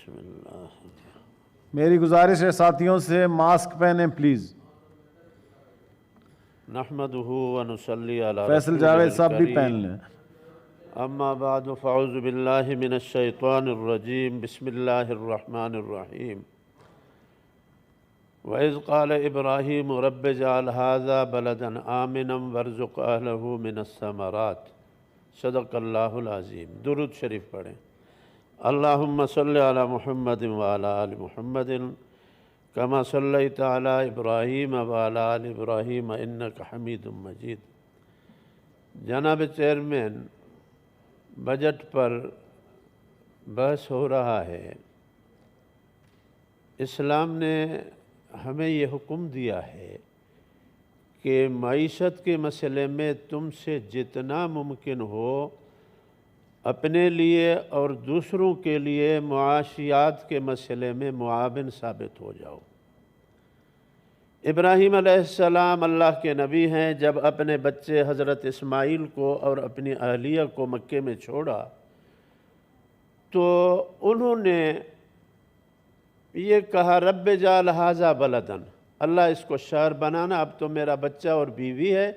بسم اللہ. میری گزارش ہے ساتھیوں سے ماسک پہنیں پلیز. نحمدہ ونصلی علی فیصل رسولہ جاوید صاحب بھی الکریم. پہن لیں. اما بعد فاعوذ باللہ من الشیطان الرجیم. بسم اللہ الرحمن الرحیم. وَإِذْ قَالَ إِبْرَاهِيمُ رَبِّ اجْعَلْ هَذَا بَلَدًا آمِنًا وَارْزُقْ أَهْلَهُ مِنَ الثَّمَرَاتِ. صدق اللہ العظیم. درود شریف پڑھیں. اللہم صلی علی محمد وعلی آل محمد کما صلیت علی ابراہیم وعلی آل ابراہیم انک حمید مجید. جناب چیئرمین، بجٹ پر بحث ہو رہا ہے. اسلام نے ہمیں یہ حکم دیا ہے کہ معیشت کے مسئلے میں تم سے جتنا ممکن ہو اپنے لیے اور دوسروں کے لیے معاشیات کے مسئلے میں معاون ثابت ہو جاؤ. ابراہیم علیہ السلام اللہ کے نبی ہیں. جب اپنے بچے حضرت اسماعیل کو اور اپنی اہلیہ کو مکے میں چھوڑا تو انہوں نے یہ کہا رب اجعل ھذا بلدًا، اللہ اس کو شہر بنانا. اب تو میرا بچہ اور بیوی ہے،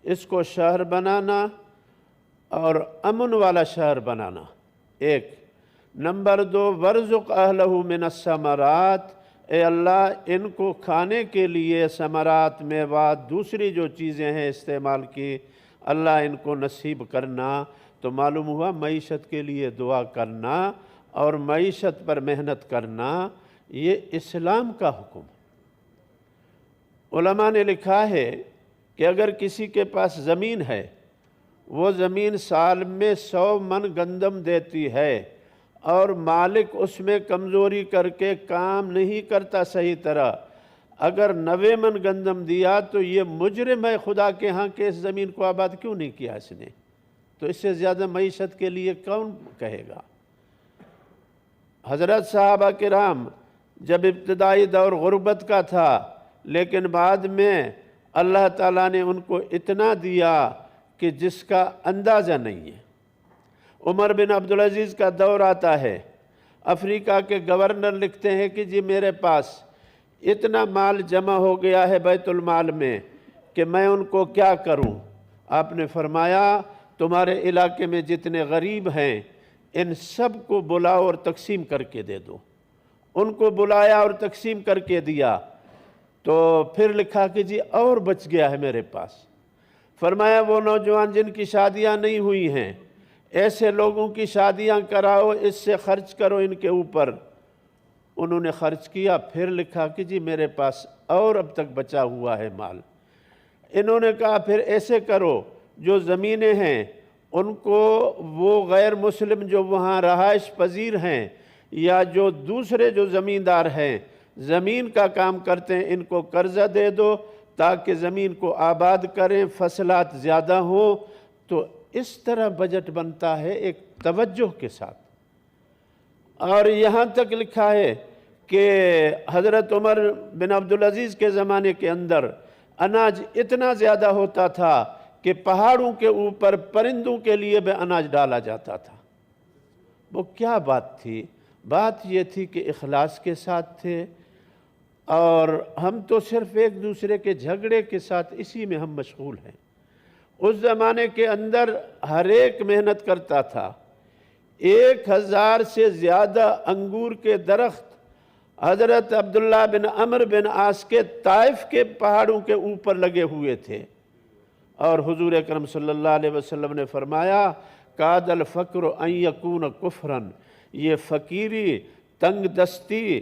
اس کو شہر بنانا اور امن والا شہر بنانا. ایک نمبر 2 وَارْزُقْ أَهْلَهُ مِنَ الثَّمَرَاتِ، اے اللہ ان کو کھانے کے لیے ثمرات میوات دوسری جو چیزیں ہیں استعمال کی، اللہ ان کو نصیب کرنا. تو معلوم ہوا معیشت کے لیے دعا کرنا اور معیشت پر محنت کرنا یہ اسلام کا حکم. علماء نے لکھا ہے کہ اگر کسی کے پاس زمین ہے، وہ زمین سال میں 100 من گندم دیتی ہے اور مالک اس میں کمزوری کر کے کام نہیں کرتا صحیح طرح، اگر 90 من گندم دیا تو یہ مجرم ہے خدا کے ہاں کہ اس زمین کو آباد کیوں نہیں کیا اس نے. تو اس سے زیادہ معیشت کے لیے کون کہے گا. حضرت صحابہ کرام جب ابتدائی دور غربت کا تھا لیکن بعد میں اللہ تعالیٰ نے ان کو اتنا دیا کہ جس کا اندازہ نہیں ہے. عمر بن عبدالعزیز کا دور آتا ہے، افریقہ کے گورنر لکھتے ہیں کہ جی میرے پاس اتنا مال جمع ہو گیا ہے بیت المال میں کہ میں ان کو کیا کروں. آپ نے فرمایا تمہارے علاقے میں جتنے غریب ہیں ان سب کو بلاؤ اور تقسیم کر کے دے دو. ان کو بلایا اور تقسیم کر کے دیا. تو پھر لکھا کہ جی اور بچ گیا ہے میرے پاس. فرمایا وہ نوجوان جن کی شادیاں نہیں ہوئی ہیں ایسے لوگوں کی شادیاں کراؤ، اس سے خرچ کرو ان کے اوپر. انہوں نے خرچ کیا. پھر لکھا کہ جی میرے پاس اور اب تک بچا ہوا ہے مال. انہوں نے کہا پھر ایسے کرو جو زمینیں ہیں ان کو وہ غیر مسلم جو وہاں رہائش پذیر ہیں یا جو دوسرے جو زمیندار ہیں زمین کا کام کرتے ہیں ان کو قرضہ دے دو تاکہ زمین کو آباد کریں، فصلات زیادہ ہوں. تو اس طرح بجٹ بنتا ہے ایک توجہ کے ساتھ. اور یہاں تک لکھا ہے کہ حضرت عمر بن عبدالعزیز کے زمانے کے اندر اناج اتنا زیادہ ہوتا تھا کہ پہاڑوں کے اوپر پرندوں کے لیے بھی اناج ڈالا جاتا تھا. وہ کیا بات تھی؟ بات یہ تھی کہ اخلاص کے ساتھ تھے اور ہم تو صرف ایک دوسرے کے جھگڑے کے ساتھ اسی میں ہم مشغول ہیں. اس زمانے کے اندر ہر ایک محنت کرتا تھا. 1000 سے زیادہ انگور کے درخت حضرت عبداللہ بن عمرو بن عاص کے طائف کے پہاڑوں کے اوپر لگے ہوئے تھے. اور حضور اکرم صلی اللہ علیہ وسلم نے فرمایا کاد الفقر ان یکون کفرن، یہ فقیری تنگ دستی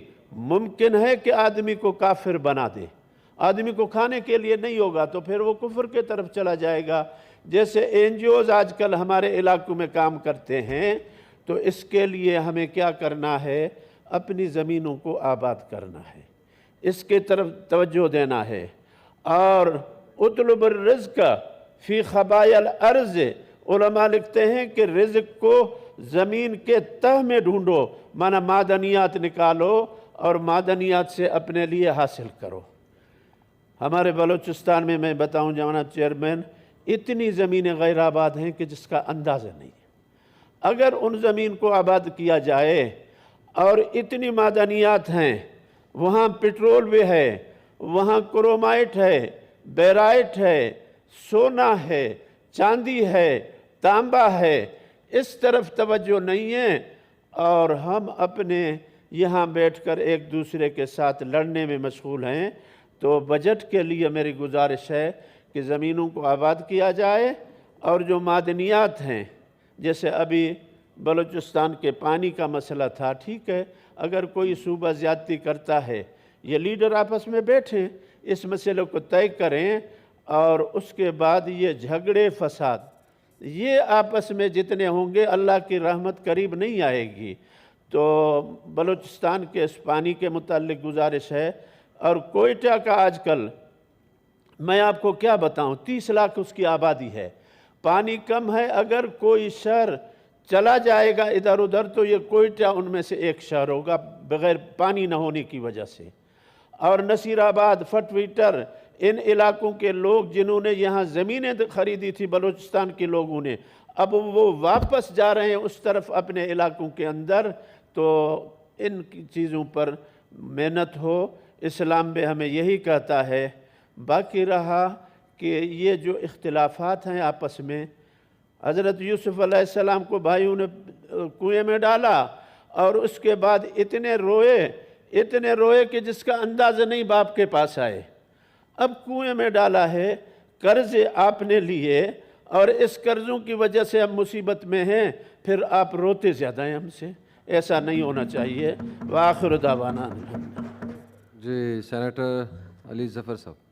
ممکن ہے کہ آدمی کو کافر بنا دے. آدمی کو کھانے کے لیے نہیں ہوگا تو پھر وہ کفر کے طرف چلا جائے گا. جیسے NGOs آج کل ہمارے علاقوں میں کام کرتے ہیں تو اس کے لیے ہمیں کیا کرنا ہے؟ اپنی زمینوں کو آباد کرنا ہے، اس کے طرف توجہ دینا ہے. اور اطلب الرزق فی خبایا الارض، علماء لکھتے ہیں کہ رزق کو زمین کے تہ میں ڈھونڈو، مانا معدنیات نکالو اور معدنیات سے اپنے لیے حاصل کرو. ہمارے بلوچستان میں بتاؤں جناب چیئرمین اتنی زمینیں غیر آباد ہیں کہ جس کا اندازہ نہیں ہے. اگر ان زمین کو آباد کیا جائے اور اتنی معدنیات ہیں، وہاں پٹرول بھی ہے، وہاں کرومائٹ ہے، بیرائٹ ہے، سونا ہے، چاندی ہے، تانبا ہے، اس طرف توجہ نہیں ہے، اور ہم اپنے یہاں بیٹھ کر ایک دوسرے کے ساتھ لڑنے میں مشغول ہیں۔ تو بجٹ کے لیے میری گزارش ہے کہ زمینوں کو آباد کیا جائے، اور جو معدنیات ہیں، جیسے ابھی بلوچستان کے پانی کا مسئلہ تھا، ٹھیک ہے، اگر کوئی صوبہ زیادتی کرتا ہے، یہ لیڈر آپس میں بیٹھیں، اس مسئلے کو طے کریں، اور اس کے بعد یہ جھگڑے فساد یہ آپس میں جتنے ہوں گے اللہ کی رحمت قریب نہیں آئے گی۔ تو بلوچستان کے اس پانی کے متعلق گزارش ہے، اور کوئٹہ کا آج کل میں آپ کو کیا بتاؤں، 30 لاکھ اس کی آبادی ہے، پانی کم ہے، اگر کوئی شہر چلا جائے گا ادھر ادھر تو یہ کوئٹہ ان میں سے ایک شہر ہوگا بغیر پانی نہ ہونے کی وجہ سے۔ اور نصیر آباد، فٹویٹر، ان علاقوں کے لوگ جنہوں نے یہاں زمینیں خریدی تھی بلوچستان کے لوگوں نے، اب وہ واپس جا رہے ہیں اس طرف اپنے علاقوں کے اندر۔ تو ان کی چیزوں پر محنت ہو، اسلام بھی ہمیں یہی کہتا ہے۔ باقی رہا کہ یہ جو اختلافات ہیں آپس میں، حضرت یوسف علیہ السلام کو بھائیوں نے کنویں میں ڈالا، اور اس کے بعد اتنے روئے کہ جس کا اندازہ نہیں باپ کے پاس آئے۔ اب کنویں میں ڈالا ہے، قرض آپ نے لیے، اور اس قرضوں کی وجہ سے ہم مصیبت میں ہیں، پھر آپ روتے زیادہ ہیں ہم سے، ایسا نہیں ہونا چاہیے۔ وآخر دعوانا جی سینیٹر علی ظفر صاحب۔